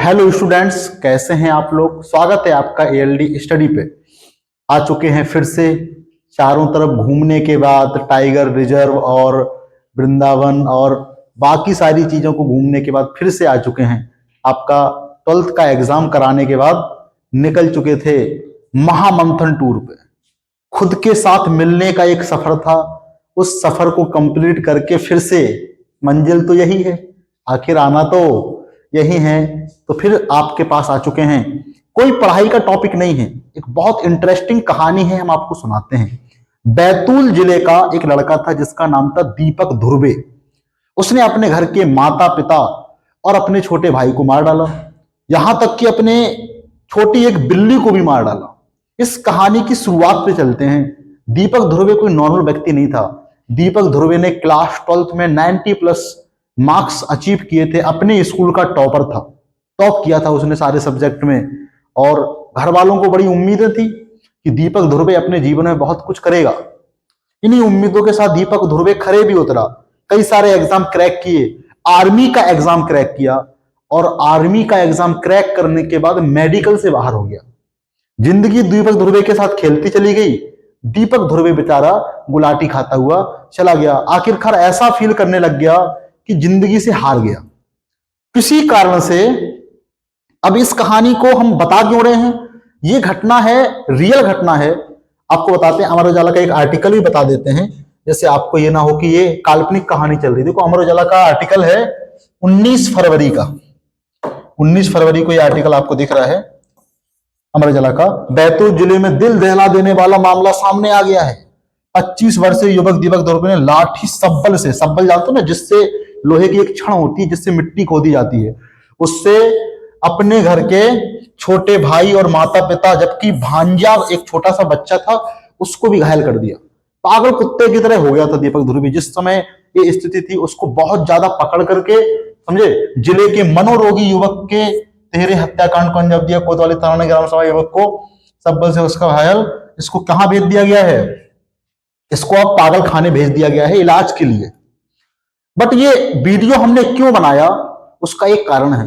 Hello students, कैसे हैं आप लोग। स्वागत है आपका एएलडी स्टडी पे। आ चुके हैं फिर से चारों तरफ घूमने के बाद टाइगर रिजर्व और वृंदावन और बाकी सारी चीजों को घूमने के बाद फिर से आ चुके हैं। आपका 12th का एग्जाम कराने के बाद निकल चुके थे महामंथन टूर पे। खुद के साथ मिलने का एक सफर था। उस सफर को कंप्लीट करके फिर से मंजिल तो यही है, आखिर आना तो यही है। तो फिर आपके पास आ चुके हैं। कोई पढ़ाई का टॉपिक नहीं है, एक बहुत इंटरेस्टिंग कहानी है, हम आपको सुनाते हैं। बैतूल जिले का एक लड़का था जिसका नाम था दीपक धुर्वे। उसने अपने घर के माता पिता और अपने छोटे भाई को मार डाला, यहां तक कि अपने छोटी एक बिल्ली को भी मार डाला। इस कहानी की शुरुआत पे चलते हैं। दीपक धुर्वे कोई नॉर्मल व्यक्ति नहीं था। दीपक धुर्वे ने क्लास 12th में 90+ मार्क्स अचीव किए थे। अपने स्कूल का टॉपर था, टॉप किया था उसने सारे सब्जेक्ट में। और घर वालों को बड़ी उम्मीदें थी कि दीपक धुर्वे अपने जीवन में बहुत कुछ करेगा। इन्हीं उम्मीदों के साथ दीपक धुर्वे खरे भी उतरा, कई सारे एग्जाम क्रैक किए। आर्मी का एग्जाम क्रैक किया और आर्मी का एग्जाम क्रैक करने के बाद मेडिकल से बाहर हो गया। जिंदगी दीपक धुर्वे के साथ खेलती चली गई। दीपक धुर्वे बेचारा गुलाटी खाता हुआ चला गया। आखिरकार ऐसा फील करने लग गया कि जिंदगी से हार गया किसी कारण से। अब इस कहानी को हम बता क्यों रहे हैं, ये घटना है, रियल घटना है। आपको बताते हैं, अमर उजाला का एक आर्टिकल भी बता देते हैं, जैसे आपको ये ना हो कि ये काल्पनिक कहानी चल रही। देखो, अमर उजाला का आर्टिकल है 19 फरवरी का। 19 फरवरी को ये आर्टिकल आपको दिख रहा है अमर उजाला का। बैतूल जिले में दिल दहला देने वाला मामला सामने आ गया है। 25 वर्षीय युवक दीपक धुर्वे ने लाठी सब्बल से, सब्बल जानते हो ना, जिससे लोहे की एक छड़ होती है जिससे मिट्टी खोदी जाती है, उससे अपने घर के छोटे भाई और माता पिता, जबकि भांजा एक छोटा सा बच्चा था, उसको भी घायल कर दिया। पागल कुत्ते की तरह हो गया था दीपक धुर्वे। जिस समय ये स्थिति थी, उसको बहुत ज्यादा पकड़ करके, समझे, जिले के मनोरोगी युवक के तेरे हत्याकांड को अंजाम दिया। कोतवाली थाना ग्राम सभा युवक को सब्बल से उसका घायल, इसको कहां भेज दिया गया है, इसको अब पागल खाने भेज दिया गया है इलाज के लिए। बट ये वीडियो हमने क्यों बनाया, उसका एक कारण है।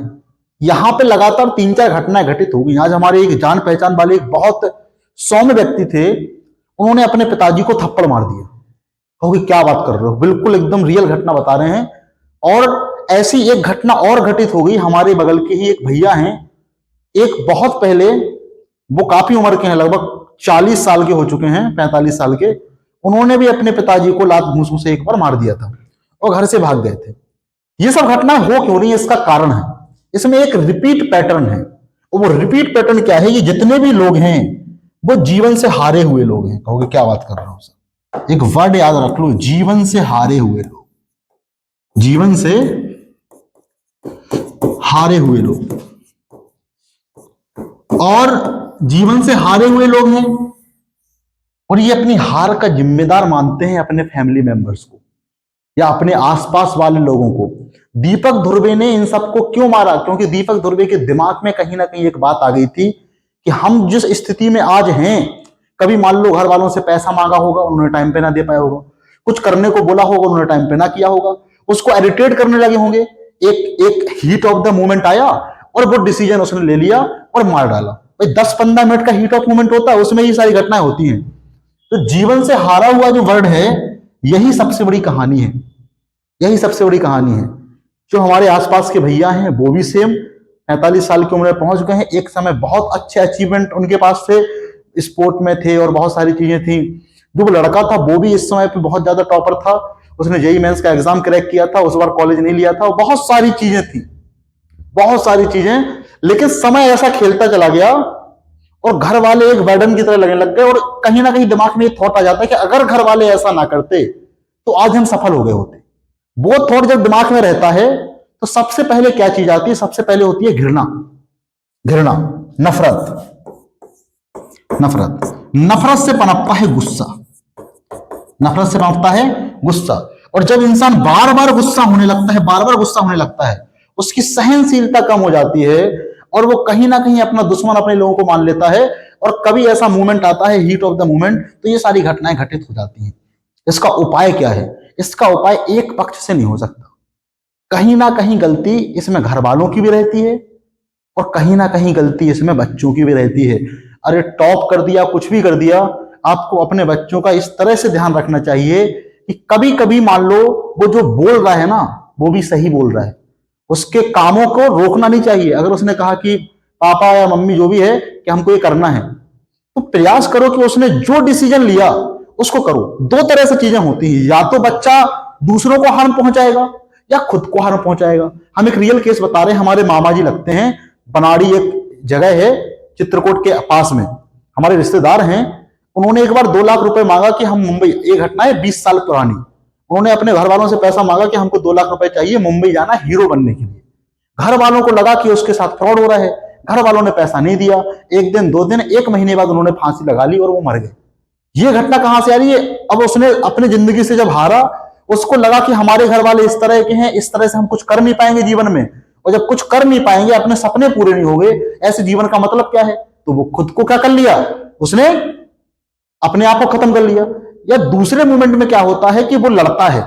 यहां पे लगातार 3-4 घटनाएं घटित हो गई। आज हमारे एक जान पहचान वाले एक बहुत सौम्य व्यक्ति थे, उन्होंने अपने पिताजी को थप्पड़ मार दिया। कहोगे क्या बात कर रहे हो, बिल्कुल एकदम रियल घटना बता रहे हैं। और ऐसी एक घटना और घटित हो गई, हमारे बगल के ही एक भैया हैं, एक बहुत पहले, वो काफी उम्र के हैं, लगभग 40 साल के हो चुके हैं, 45 साल के। उन्होंने भी अपने पिताजी को लात घूंसों से एक बार मार दिया था और घर से भाग गए थे। ये सब घटनाएं हो क्यों रही है, इसका कारण है, इसमें एक रिपीट पैटर्न है। वो रिपीट पैटर्न क्या है, ये जितने भी लोग हैं वो जीवन से हारे हुए लोग हैं। कहोगे क्या बात कर रहा हूं सर, एक वर्ड याद रख लो, जीवन से हारे हुए लोग, जीवन से हारे हुए लोग। और जीवन से हारे हुए लोग हैं और ये अपनी हार का जिम्मेदार मानते हैं अपने फैमिली मेंबर्स को या अपने आसपास वाले लोगों को। दीपक धुर्वे ने इन सबको क्यों मारा, क्योंकि दीपक धुर्वे के दिमाग में कहीं ना कहीं एक बात आ गई थी कि हम जिस स्थिति में आज हैं, कभी मान लो घर वालों से पैसा मांगा होगा, उन्होंने टाइम पे ना दे पाया होगा, कुछ करने को बोला होगा, उन्होंने टाइम पे ना किया होगा, उसको इरिटेट करने लगे होंगे। एक हीट ऑफ द मोमेंट आया और वो डिसीजन उसने ले लिया और मार डाला। भाई 10-15 मिनट का हीट ऑफ मोमेंट होता है, उसमें ये सारी घटनाएं होती हैं। तो जीवन से हारा हुआ जो वर्ड है, यही सबसे बड़ी कहानी है, यही सबसे बड़ी कहानी है। जो हमारे आसपास के भैया हैं वो भी सेम 45 साल की उम्र में पहुंच गए हैं। एक समय बहुत अच्छे अचीवमेंट उनके पास थे, स्पोर्ट में थे और बहुत सारी चीजें थी। जो वो लड़का था वो भी इस समय पे बहुत ज्यादा टॉपर था, उसने जेईई मेंस का एग्जाम क्रैक किया था, उस बार कॉलेज नहीं लिया था, बहुत सारी चीजें थी, बहुत सारी चीजें। लेकिन समय ऐसा खेलता चला गया और घर वाले एक बर्डन की तरह लगने लग गए। और कहीं ना कहीं दिमाग में ये थॉट आ जाता है कि अगर घर वाले ऐसा ना करते तो आज हम सफल हो गए होते। वो थॉट जब दिमाग में रहता है तो सबसे पहले क्या चीज आती है, सबसे पहले होती है घृणा, घृणा, नफरत, नफरत। नफरत से पनपता है गुस्सा, नफरत से पनपता है गुस्सा। और जब इंसान बार बार गुस्सा होने लगता है, बार बार गुस्सा होने लगता है, उसकी सहनशीलता कम हो जाती है और वो कहीं ना कहीं अपना दुश्मन अपने लोगों को मान लेता है। और कभी ऐसा मोमेंट आता है, हीट ऑफ द मोमेंट, तो ये सारी घटनाएं घटित हो जाती हैं। इसका उपाय क्या है, इसका उपाय एक पक्ष से नहीं हो सकता। कहीं ना कहीं गलती इसमें घर वालों की भी रहती है और कहीं ना कहीं गलती इसमें बच्चों की भी रहती है। अरे टॉप कर दिया, कुछ भी कर दिया, आपको अपने बच्चों का इस तरह से ध्यान रखना चाहिए कि कभी कभी मान लो वो जो बोल रहा है ना वो भी सही बोल रहा है, उसके कामों को रोकना नहीं चाहिए। अगर उसने कहा कि पापा या मम्मी जो भी है कि हमको ये करना है, तो प्रयास करो कि उसने जो डिसीजन लिया उसको करो। दो तरह से चीजें होती हैं, या तो बच्चा दूसरों को हार्म पहुंचाएगा या खुद को हार्म पहुंचाएगा। हम एक रियल केस बता रहे हैं, हमारे मामा जी लगते हैं, बनाड़ी एक जगह है चित्रकूट के पास में, हमारे रिश्तेदार हैं। उन्होंने एक बार 2 लाख रुपए मांगा कि हम मुंबई, ये घटना है 20 साल पुरानी, उन्होंने अपने घर वालों से पैसा मांगा कि हमको 2 लाख रुपए चाहिए, मुंबई जाना हीरो बनने के लिए। घर वालों को लगा कि उसके साथ फ्रॉड हो रहा है, घर वालों ने पैसा नहीं दिया। 1 दिन 2 दिन 1 महीने बाद उन्होंने फांसी लगा ली और वो मर गए। ये घटना कहां से आ रही है? अब उसने अपनी जिंदगी से जब हारा, उसको लगा कि हमारे घर वाले इस तरह के हैं, इस तरह से हम कुछ कर नहीं पाएंगे जीवन में, और जब कुछ कर नहीं पाएंगे, अपने सपने पूरे नहीं होंगे, ऐसे जीवन का मतलब क्या है? तो वो खुद को क्या कर लिया, उसने अपने आप को खत्म कर लिया। या दूसरे मोमेंट में क्या होता है कि वो लड़ता है,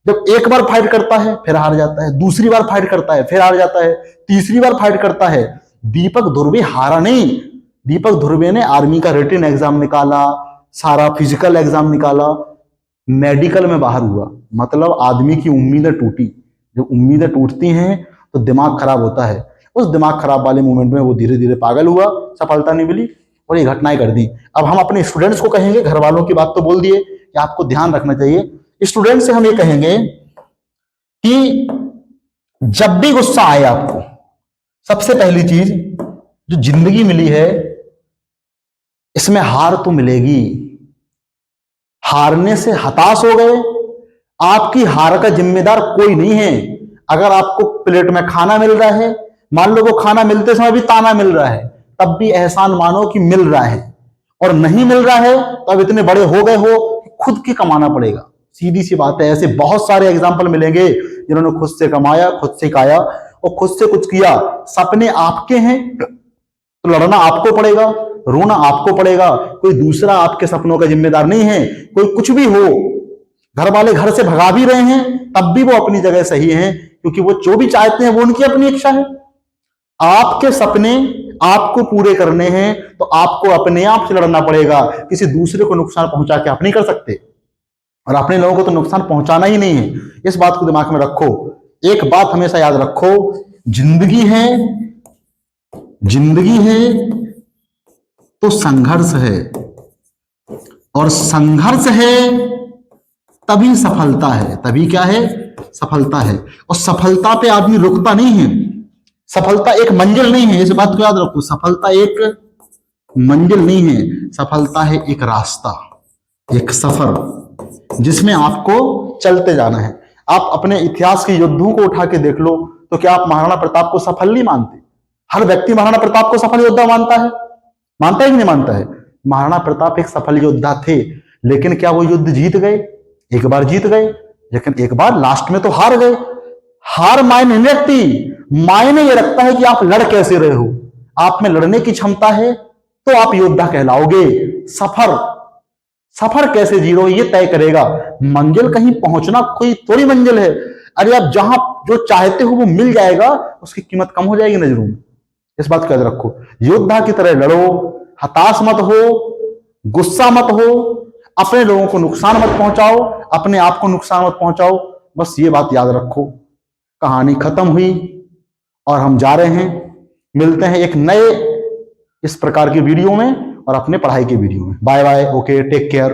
जब एक बार फाइट करता है फिर हार जाता है, दूसरी बार फाइट करता है फिर हार जाता है, तीसरी बार फाइट करता है। दीपक ध्रुवे हारा नहीं, दीपक ध्रुवे ने आर्मी का रिटन एग्जाम निकाला, सारा फिजिकल एग्जाम निकाला, मेडिकल में बाहर हुआ। मतलब आदमी की उम्मीदें टूटी। जब उम्मीदें टूटती हैं तो दिमाग खराब होता है। उस दिमाग खराब वाले मोमेंट में वो धीरे धीरे पागल हुआ, सफलता नहीं मिली और ये घटनाएं कर दी। अब हम अपने स्टूडेंट्स को कहेंगे, घर वालों की बात तो बोल दिए कि आपको ध्यान रखना चाहिए, स्टूडेंट से हम ये कहेंगे कि जब भी गुस्सा आए आपको, सबसे पहली चीज, जो जिंदगी मिली है इसमें हार तो मिलेगी। हारने से हताश हो गए, आपकी हार का जिम्मेदार कोई नहीं है। अगर आपको प्लेट में खाना मिल रहा है, मान लो वो खाना मिलते समय भी ताना मिल रहा है, तब भी एहसान मानो कि मिल रहा है। और नहीं मिल रहा है तो अब इतने बड़े हो गए हो, खुद की कमाना पड़ेगा। सीधी सी बात है। ऐसे बहुत सारे एग्जाम्पल मिलेंगे जिन्होंने खुद से कमाया, खुद से खाया और खुद से कुछ किया। सपने आपके हैं तो लड़ना आपको पड़ेगा, रोना आपको पड़ेगा, कोई दूसरा आपके सपनों का जिम्मेदार नहीं है। कोई कुछ भी हो, घर वाले घर से भगा भी रहे हैं तब भी वो अपनी जगह सही हैं, क्योंकि वो जो भी चाहते हैं वो उनकी अपनी इच्छा है। आपके सपने आपको पूरे करने हैं तो आपको अपने आप से लड़ना पड़ेगा। किसी दूसरे को नुकसान पहुंचा के आप नहीं कर सकते, और अपने लोगों को तो नुकसान पहुंचाना ही नहीं है। इस बात को दिमाग में रखो। एक बात हमेशा याद रखो, जिंदगी है, जिंदगी है तो संघर्ष है, और संघर्ष है तभी सफलता है। तभी क्या है? सफलता है। और सफलता पे आदमी रुकता नहीं है। सफलता एक मंजिल नहीं है, इस बात को याद रखो। सफलता एक मंजिल नहीं है, सफलता है एक रास्ता, एक सफर जिसमें आपको चलते जाना है। आप अपने इतिहास के योद्धाओं को उठा के देख लो, तो क्या आप महाराणा प्रताप को सफल नहीं मानते? हर व्यक्ति महाराणा प्रताप को सफल योद्धा मानता है, मानता है कि नहीं मानता है? महाराणा प्रताप एक सफल योद्धा थे, लेकिन क्या वो युद्ध जीत गए? एक बार जीत गए, लेकिन एक बार लास्ट में तो हार गए। हार मायने नहीं रखती, मायने ये रखता है कि आप लड़ कैसे रहे हो। आप में लड़ने की क्षमता है तो आप योद्धा कहलाओगे। सफर कैसे जी रहे हो ये तय करेगा। मंजिल कहीं पहुंचना कोई थोड़ी मंजिल है। अरे आप जहां जो चाहते हो वो मिल जाएगा, उसकी कीमत कम हो जाएगी नजरों में। इस बात को याद रखो। योद्धा की तरह लड़ो, हताश मत हो, गुस्सा मत हो, अपने लोगों को नुकसान मत पहुंचाओ, अपने आप को नुकसान मत पहुंचाओ। बस ये बात याद रखो। कहानी खत्म हुई और हम जा रहे हैं। मिलते हैं एक नए इस प्रकार के वीडियो में और अपने पढ़ाई के वीडियो में। Bye bye, okay, take care.